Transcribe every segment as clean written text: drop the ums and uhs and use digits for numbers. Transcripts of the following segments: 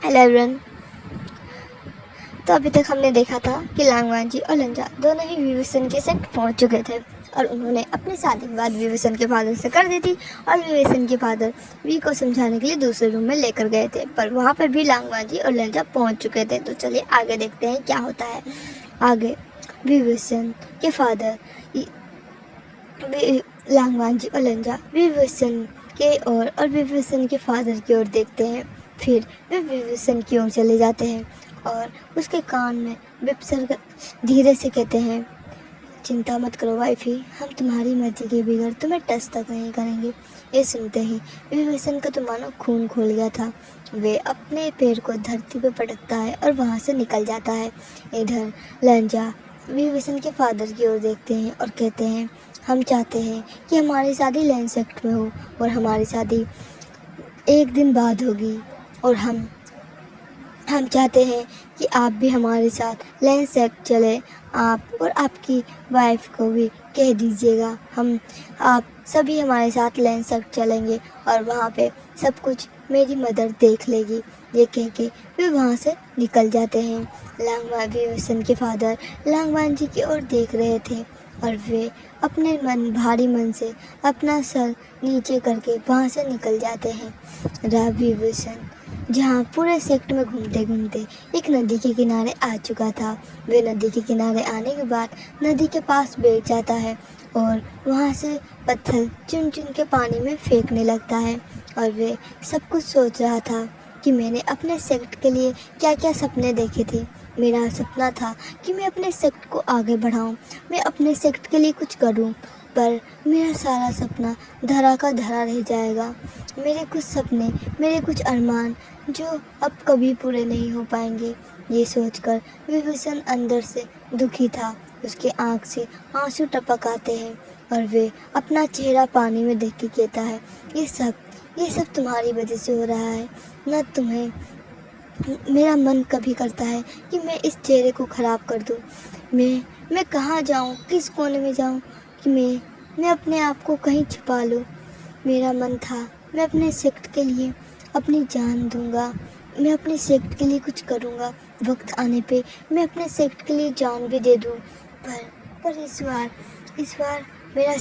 Hello everyone. तो अभी तक हमने देखा था कि लांगवान जी और लंजा दोनों ही विवेचन के सेट पहुंच चुके थे और उन्होंने अपनी शादी की बात विवेचन के फादर से कर दी थी और विवेचन के फादर वी को समझाने के लिए दूसरे रूम में लेकर गए थे, पर वहां पर भी लांगवान जी और लंजा पहुंच चुके थे। तो चलिए आगे देखते हैं क्या होता है। आगे विवेचन के फादर लांगवान जी और लंजा विवेचन के और विवेचन के फादर की ओर देखते हैं। फिर वे विवेचन की ओर चले जाते हैं और उसके कान में विपसर धीरे से कहते हैं, चिंता मत करो वाइफी, हम तुम्हारी मर्जी के बगैर तुम्हें टच तक नहीं करेंगे। ये सुनते ही विवेचन का तो मानो खून खोल गया था। वे अपने पैर को धरती पर पटकता है और वहाँ से निकल जाता है। इधर लंजा विवेचन के फादर की ओर देखते हैं और कहते हैं, हम चाहते हैं कि हमारी शादी लैंड सेक्ट में हो और हमारी शादी एक दिन बाद होगी और हम चाहते हैं कि आप भी हमारे साथ लैंड सेक्ट चले। आप और आपकी वाइफ को भी कह दीजिएगा, आप सभी हमारे साथ लैंड सेक्ट चलेंगे और वहाँ पे सब कुछ मेरी मदर देख लेगी। ये कह के वे वहाँ से निकल जाते हैं। लांगवान विवेचन के फादर लांगवान जी की ओर देख रहे थे और वे अपने भारी मन से अपना सर नीचे करके वहाँ से निकल जाते हैं। विवेचन जहाँ पूरे सेक्ट में घूमते घूमते एक नदी के किनारे आ चुका था। वे नदी के किनारे आने के बाद नदी के पास बैठ जाता है और वहाँ से पत्थर चुन चुन के पानी में फेंकने लगता है और वे सब कुछ सोच रहा था कि मैंने अपने सेक्ट के लिए क्या क्या सपने देखे थे। मेरा सपना था कि मैं अपने सेक्ट को आगे बढ़ाऊं, मैं अपने सेक्ट के लिए कुछ करूं, पर मेरा सारा सपना धरा का धरा रह जाएगा। मेरे कुछ सपने, मेरे कुछ अरमान जो अब कभी पूरे नहीं हो पाएंगे। ये सोचकर विभूषण अंदर से दुखी था। उसके आँख से आंसू टपक आते हैं और वे अपना चेहरा पानी में देख के कहता है, ये सब तुम्हारी वजह से हो रहा है न तुम्हें। मेरा मन कभी करता है कि मैं इस चेहरे को ख़राब कर दूं। मैं कहाँ जाऊं, किस कोने में जाऊं कि मैं अपने आप को कहीं छुपा लूं। मेरा मन था मैं अपने सेक्ट के लिए अपनी जान दूंगा, मैं अपने सेक्ट के लिए कुछ करूंगा। वक्त आने पे मैं अपने सेक्ट के लिए जान भी दे दूं। पर इस बार मेरा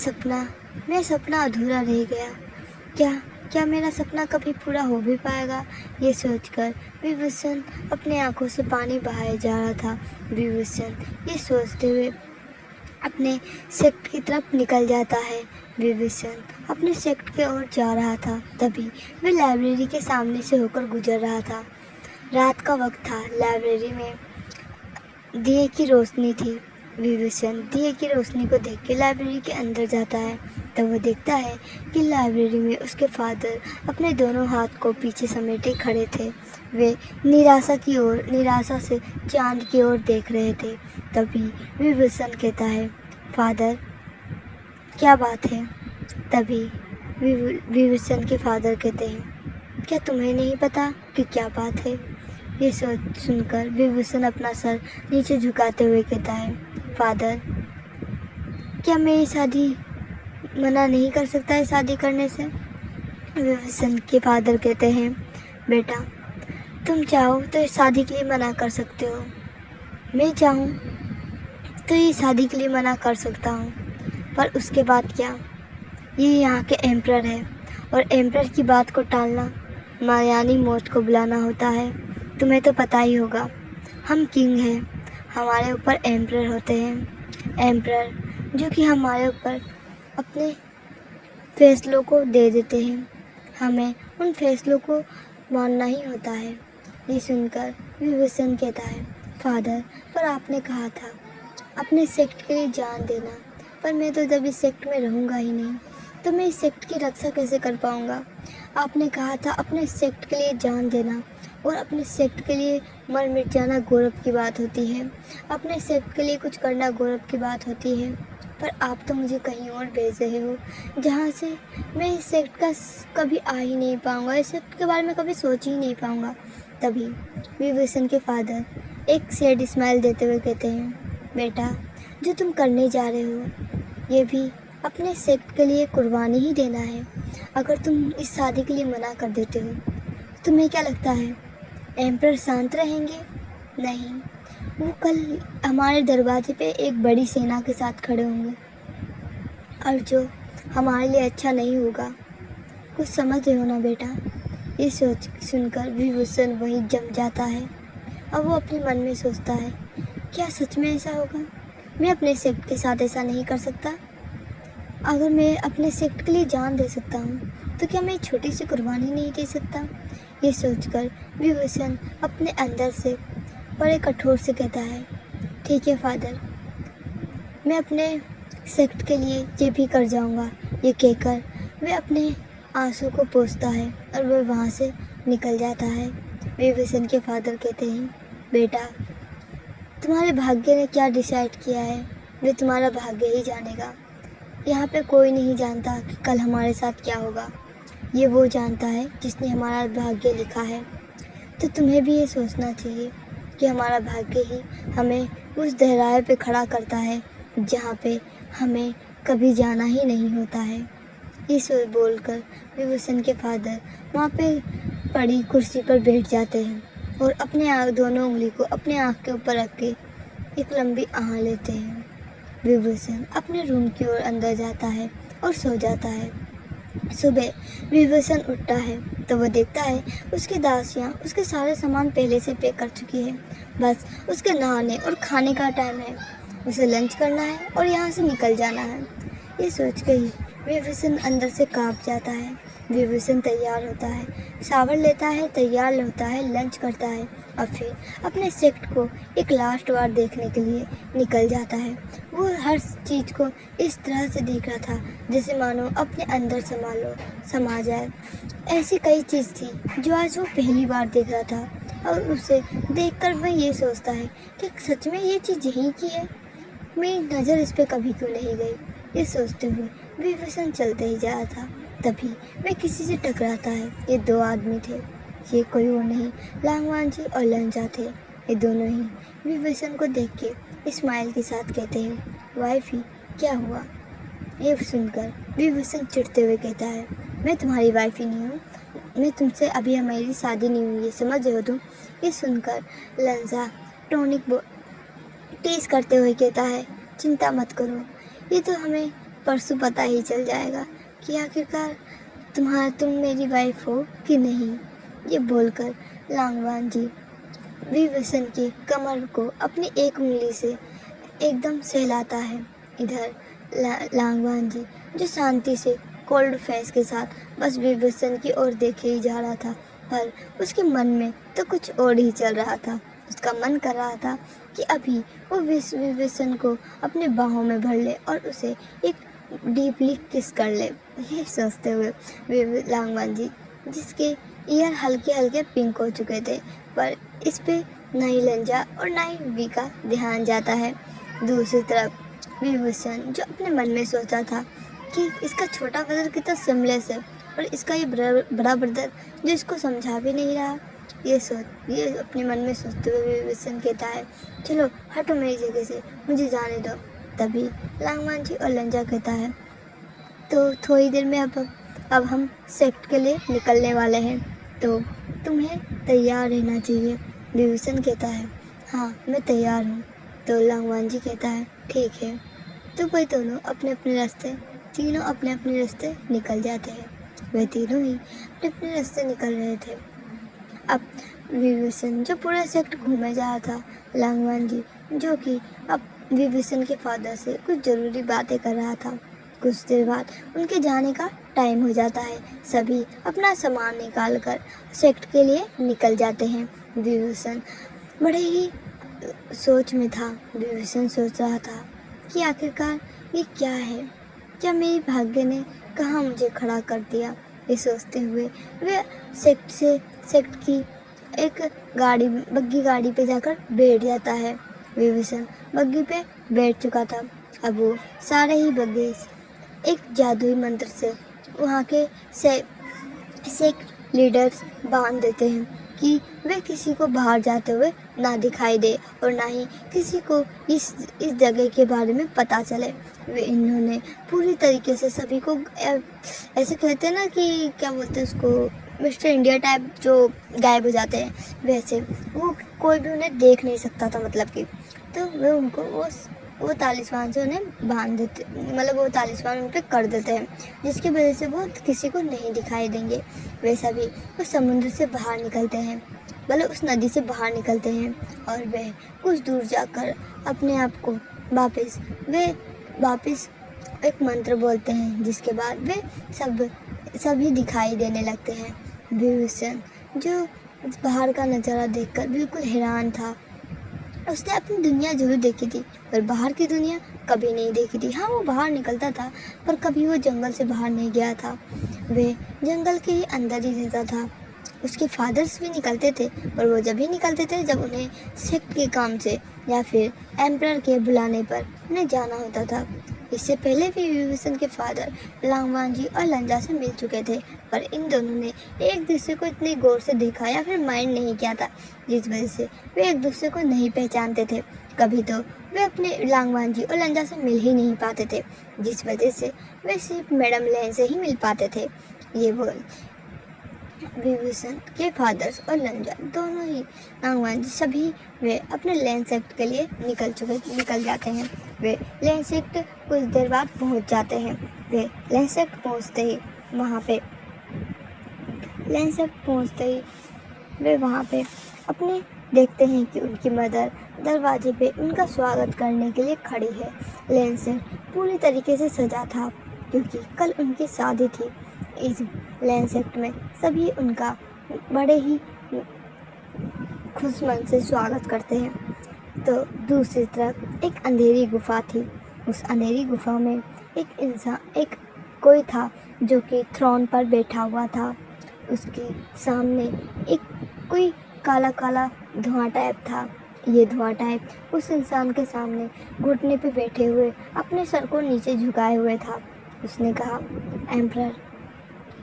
सपना अधूरा रह गया। क्या मेरा सपना कभी पूरा हो भी पाएगा? ये सोचकर विभूषण अपने आंखों से पानी बहाए जा रहा था। विभूषण ये सोचते हुए अपने सेक्ट की तरफ निकल जाता है। विभूषण अपने सेक्ट की ओर जा रहा था, तभी वह लाइब्रेरी के सामने से होकर गुजर रहा था। रात का वक्त था, लाइब्रेरी में दिए की रोशनी थी। विभूषण दिए की रोशनी को देख के लाइब्रेरी के अंदर जाता है, तब वो देखता है कि लाइब्रेरी में उसके फादर अपने दोनों हाथ को पीछे समेटे खड़े थे। वे निराशा से चांद की ओर देख रहे थे। तभी विभूषण कहता है, फादर क्या बात है? तभी विभूषण के फादर कहते हैं, क्या तुम्हें नहीं पता कि क्या बात है? ये सोच सुनकर विभूषण अपना सर नीचे झुकाते हुए कहता है, फादर क्या मैं ये शादी मना नहीं कर सकता है शादी करने से? विभूषण के फादर कहते हैं, बेटा तुम चाहो तो इस शादी के लिए मना कर सकते हो, मैं चाहूँ तो ये शादी के लिए मना कर सकता हूँ, पर उसके बाद क्या? ये यहाँ के एम्परर है और एम्परर की बात को टालना यानी मौत को बुलाना होता है। तुम्हें तो पता ही होगा, हम किंग हैं, हमारे ऊपर एम्परर होते हैं, एम्परर जो कि हमारे ऊपर अपने फैसलों को दे देते हैं, हमें उन फैसलों को मानना ही होता है। ये सुनकर विभूषण कहता है, फादर पर आपने कहा था अपने सेक्ट के लिए जान देना, पर मैं तो जब इस सेक्ट में रहूँगा ही नहीं तो मैं इस सेक्ट की रक्षा कैसे कर पाऊँगा? आपने कहा था अपने सेक्ट के लिए जान देना और अपने सेक्ट के लिए मर मिट जाना गौरव की बात होती है, अपने सेक्ट के लिए कुछ करना गौरव की बात होती है, पर आप तो मुझे कहीं और भेज रहे हो जहाँ से मैं इस सेक्ट का कभी आ ही नहीं पाऊँगा, इस सेक्ट के बारे में कभी सोच ही नहीं पाऊँगा। तभी विभूषण के फादर एक सैड स्माइल देते हुए कहते हैं, बेटा जो तुम करने जा रहे हो ये भी अपने सेक्ट के लिए कुर्बानी ही देना है। अगर तुम इस शादी के लिए मना कर देते हो, तुम्हें क्या लगता है एम्परर शांत रहेंगे? नहीं, वो कल हमारे दरवाजे पे एक बड़ी सेना के साथ खड़े होंगे और जो हमारे लिए अच्छा नहीं होगा। कुछ समझ रहे हो ना बेटा? ये सोच सुनकर विभूषण वहीं जम जाता है। अब वो अपने मन में सोचता है, क्या सच में ऐसा होगा? मैं अपने सेक्ट के साथ ऐसा नहीं कर सकता। अगर मैं अपने सेक्ट के लिए जान दे सकता हूँ तो क्या मैं छोटी सी कुर्बानी नहीं दे सकता? ये सोचकर विभूषण अपने अंदर से बड़े कठोर से कहता है, ठीक है फादर, मैं अपने सेक्ट के लिए ये भी कर जाऊँगा। ये कहकर वह अपने आंसू को पोंछता है और वह वहाँ से निकल जाता है। विभूषण के फादर कहते हैं, बेटा, तुम्हारे भाग्य ने क्या डिसाइड किया है वे तुम्हारा भाग्य ही जानेगा। यहाँ पे कोई नहीं जानता कि कल हमारे साथ क्या होगा। ये वो जानता है जिसने हमारा भाग्य लिखा है। तो तुम्हें भी ये सोचना चाहिए कि हमारा भाग्य ही हमें उस गहराई पे खड़ा करता है जहाँ पे हमें कभी जाना ही नहीं होता है। ये सोच बोलकर विभूषण के फादर वहाँ पे पड़ी कुर्सी पर बैठ जाते हैं और अपने दोनों उंगली को अपने आँख के ऊपर रख के एक लंबी आह लेते हैं। विभूषण अपने रूम की ओर अंदर जाता है और सो जाता है। सुबह विभूषण उठता है तो वह देखता है उसकी दासियाँ उसके सारे सामान पहले से पैक कर चुकी है। बस उसके नहाने और खाने का टाइम है। उसे लंच करना है और यहाँ से निकल जाना है। ये सोच के ही विभूषण अंदर से कांप जाता है। विभूषण तैयार होता है, शावर लेता है, तैयार होता है, लंच करता है और फिर अपने सेक्ट को एक लास्ट बार देखने के लिए निकल जाता है। वो हर चीज़ को इस तरह से देख रहा था जैसे मानो अपने अंदर समा जाए। ऐसी कई चीज़ थी जो आज वो पहली बार देख रहा था और उसे देखकर वह ये सोचता है कि सच में ये चीज़ यहीं की है। मेरी नज़र इस पे कभी क्यों नहीं गई? ये सोचते हुए विभूषण चलते ही जा रहा था। तभी वह किसी से टकराता है। ये दो आदमी थे। ये कोई और नहीं, लांगवान जी और लंजा थे। ये दोनों ही विभूषण को देख के स्माइल के साथ कहते हैं, वाइफी क्या हुआ? ये सुनकर विभूषण चिढ़ते हुए कहता है, मैं तुम्हारी वाइफी नहीं हूँ, मैं तुमसे अभी मेरी शादी नहीं हुई है, समझ रहे हो तुम? ये सुनकर लंजा टॉनिक टीज करते हुए कहता है, चिंता मत करो, ये तो हमें परसों पता ही चल जाएगा कि आखिरकार तुम मेरी वाइफ हो कि नहीं। ये बोलकर लांगवान जी विभूषण की कमर को अपनी एक उंगली से एकदम सहलाता है। इधर लांगवान जी जो शांति से कोल्ड फेस के साथ बस विभूषण की ओर देखे ही जा रहा था, पर उसके मन में तो कुछ और ही चल रहा था। उसका मन कर रहा था कि अभी वो विभूषण को अपने बाहों में भर ले और उसे एक डीपली किस कर ले। ये सोचते हुए लांगवान जी, जिसके ईयर हल्के हल्के पिंक हो चुके थे, पर इस पे ना ही लंजा और ना ही वी का ध्यान जाता है। दूसरी तरफ विभूषण जो अपने मन में सोचा था कि इसका छोटा ब्रदर कितना सिमलेस है और इसका ये बड़ा ब्रदर जो इसको समझा भी नहीं रहा, ये अपने मन में सोचते हुए विभूषण कहता है, चलो हटो मेरी जगह से, मुझे जाने दो। तभी लांगवान जी और लंजा कहता है, तो थोड़ी देर में अब हम सेक्ट के लिए निकलने वाले हैं, तो तुम्हें तैयार रहना चाहिए। विभूषण कहता है, हाँ मैं तैयार हूँ। तो लांगवान जी कहता है, ठीक है। तो वह दोनों तीनों अपने अपने रास्ते निकल जाते हैं। वे तीनों ही अपने अपने रास्ते निकल रहे थे। अब विभूषण जो पूरा सेक्ट घूमे जा रहा था, लांगवान जी जो कि अब विभूषण के फादर से कुछ ज़रूरी बातें कर रहा था। कुछ देर बाद उनके जाने का टाइम हो जाता है। सभी अपना सामान निकाल कर सेक्ट के लिए निकल जाते हैं। विभूषण बड़े ही सोच में था। विभूषण सोच रहा था कि आखिरकार ये क्या है, क्या मेरी भाग्य ने कहाँ मुझे खड़ा कर दिया। ये सोचते हुए वे सेक्ट की एक बग्गी गाड़ी पे जाकर बैठ जाता है। विभूषण बग्गी पे बैठ चुका था। अब वो सारे ही बग्गी एक जादुई मंत्र से वहाँ के सेक्ट लीडर्स बांध देते हैं कि वे किसी को बाहर जाते हुए ना दिखाई दे और ना ही किसी को इस जगह के बारे में पता चले। इन्होंने पूरी तरीके से सभी को ऐसे कहते हैं ना कि क्या बोलते हैं उसको, मिस्टर इंडिया टाइप जो गायब हो जाते हैं, वैसे वो कोई भी उन्हें देख नहीं सकता था, मतलब कि तो वे उनको वो तालिस्मान से उन्हें बांध देते, मतलब वो तालिस्मान उन पर कर देते हैं, जिसकी वजह से वो किसी को नहीं दिखाई देंगे। वैसा भी वो समुद्र से बाहर निकलते हैं, मतलब उस नदी से बाहर निकलते हैं और वे कुछ दूर जाकर अपने आप को वापस एक मंत्र बोलते हैं, जिसके बाद वे सभी दिखाई देने लगते हैं। विभीषण जो बाहर का नज़ारा देखकर बिल्कुल हैरान था। उसने अपनी दुनिया जरूर देखी थी, पर बाहर की दुनिया कभी नहीं देखी थी। हाँ, वो बाहर निकलता था, पर कभी वो जंगल से बाहर नहीं गया था। वे जंगल के ही अंदर ही रहता था। उसके फादर्स भी निकलते थे, पर वो जब ही निकलते थे जब उन्हें सेक्ट के काम से या फिर एम्परर के बुलाने पर उन्हें जाना होता था। इससे पहले भी विभीषण के फादर लांगवान जी और लंजा से मिल चुके थे, पर इन दोनों ने एक दूसरे को इतने गौर से देखा या फिर माइंड नहीं किया था, जिस वजह से वे एक दूसरे को नहीं पहचानते थे। कभी तो वे अपने लांगवान जी और लंजा से मिल ही नहीं पाते थे, जिस वजह से वे सिर्फ मैडम लैन से ही मिल पाते थे। ये बोल विभीषण के फादर्स और लंजा दोनों ही लांगवान जी सभी वे अपने लैंड सेक्ट के लिए निकल जाते हैं। वे लैंड सेक्ट कुछ देर बाद पहुंच जाते हैं। वे लैंड सेक्ट पहुंचते ही वे वहाँ पे अपने देखते हैं कि उनकी मदर दरवाजे पे उनका स्वागत करने के लिए खड़ी है। लैंड सेक्ट पूरी तरीके से सजा था, क्योंकि कल उनकी शादी थी। इस लैंड सेक्ट में सभी उनका बड़े ही खुश मन से स्वागत करते हैं। तो दूसरी तरफ एक अंधेरी गुफा थी। उस अंधेरी गुफा में एक कोई था जो कि थ्रोन पर बैठा हुआ था। उसके सामने एक कोई काला काला धुआं टाइप था। ये धुआं टाइप उस इंसान के सामने घुटने पे बैठे हुए अपने सर को नीचे झुकाए हुए था। उसने कहा,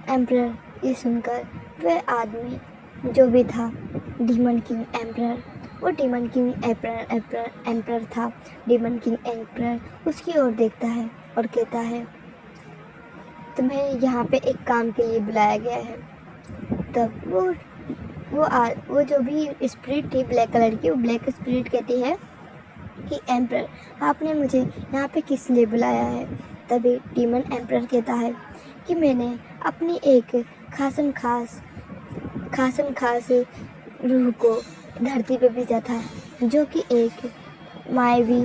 एम्परर। ये सुनकर वह आदमी जो भी था डीमन किंग एम्परर, वो डीमन किंग एम्परर था। डीमन किंग एम्परर उसकी ओर देखता है और कहता है, तुम्हें यहाँ पे एक काम के लिए बुलाया गया है। तब वो जो भी स्पिरिट थी ब्लैक कलर की, वो ब्लैक स्पिरिट कहती है कि एम्परर, आपने मुझे यहाँ पे किस लिए बुलाया है। तभी डीमन एम्परर कहता है कि मैंने अपनी एक खासम खास रूह को धरती पे भेजा था, जो कि एक मायावी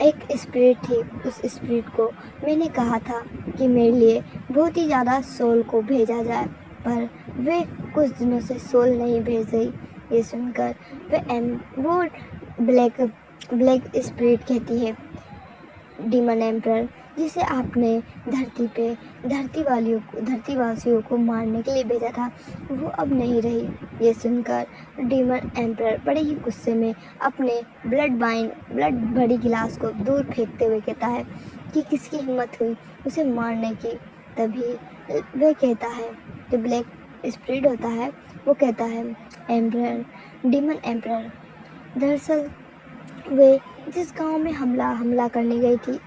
एक स्पिरिट थी। उस स्पिरिट को मैंने कहा था कि मेरे लिए बहुत ही ज़्यादा सोल को भेजा जाए, पर वे कुछ दिनों से सोल नहीं भेज रही। ये सुनकर वो ब्लैक स्पिरिट कहती है, डीमन एम्परर, जिसे आपने धरतीवासियों को मारने के लिए भेजा था, वो अब नहीं रही। ये सुनकर डीमन एम्परर बड़े ही गुस्से में अपने ब्लड भरी गिलास को दूर फेंकते हुए कहता है कि किसकी हिम्मत हुई उसे मारने की। तभी वह कहता है, जो ब्लैक स्पिरिट होता है वो कहता है, एम्परर, डीमन एम्परर, दरअसल वे जिस गांव में हमला करने गई थी,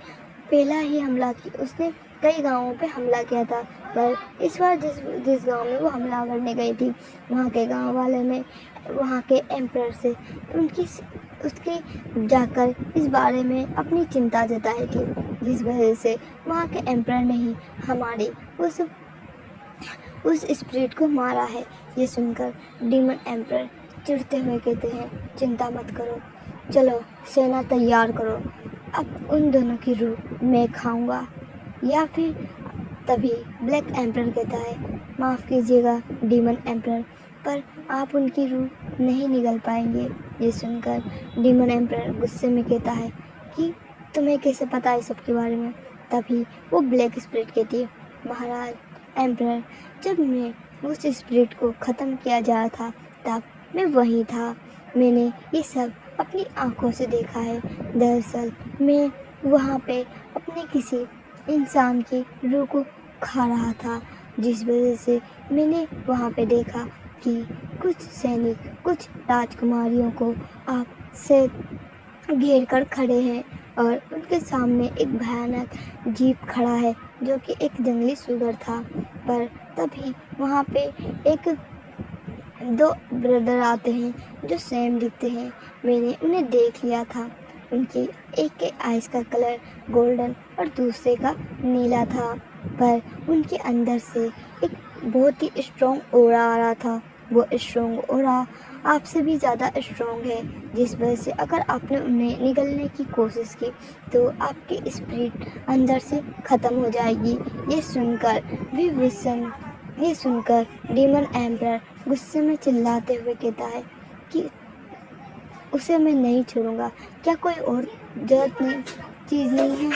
पहला ही हमला की उसने कई गांवों पे हमला किया था, पर इस बार जिस गांव में वो हमला करने गई थी, वहाँ के गांव वाले ने वहाँ के एम्परर से उसके जाकर इस बारे में अपनी चिंता जताई थी, जिस वजह से वहाँ के एम्परर ने ही हमारी उस स्पिरिट को मारा है। ये सुनकर डीमन एम्परर चिढ़ते हुए कहते हैं, चिंता मत करो, चलो सेना तैयार करो, अब उन दोनों की रूह मैं खाऊंगा। या फिर तभी ब्लैक एम्परर कहता है, माफ़ कीजिएगा डीमन एम्परर, पर आप उनकी रूह नहीं निगल पाएंगे। ये सुनकर डीमन एम्परर गुस्से में कहता है कि तुम्हें कैसे पता है सबके बारे में। तभी वो ब्लैक स्पिरिट कहती है, महाराज एम्परर, जब मैं उस स्पिरिट को ख़त्म किया जा रहा था तब मैं वहीं था, मैंने ये सब अपनी आंखों से देखा है। दरअसल मैं वहाँ पे अपने किसी इंसान की रूह को खा रहा था, जिस वजह से मैंने वहाँ पे देखा कि कुछ सैनिक कुछ राजकुमारियों को आप से घेर कर खड़े हैं और उनके सामने एक भयानक जीप खड़ा है, जो कि एक जंगली सुअर था। पर तभी वहाँ पे एक दो ब्रदर आते हैं जो सेम दिखते हैं। मैंने उन्हें देख लिया था। उनकी एक के आइज़ का कलर गोल्डन और दूसरे का नीला था, पर उनके अंदर से एक बहुत ही स्ट्रॉन्ग ऑरा आ रहा था। वो स्ट्रॉन्ग ऑरा आपसे भी ज़्यादा स्ट्रॉन्ग है, जिस वजह से अगर आपने उन्हें निगलने की कोशिश की तो आपकी स्पिरिट अंदर से ख़त्म हो जाएगी। ये सुनकर डीमन एम्परर गुस्से में चिल्लाते हुए कहता है कि उसे मैं नहीं छोड़ूंगा। क्या कोई और चीज़ नहीं है?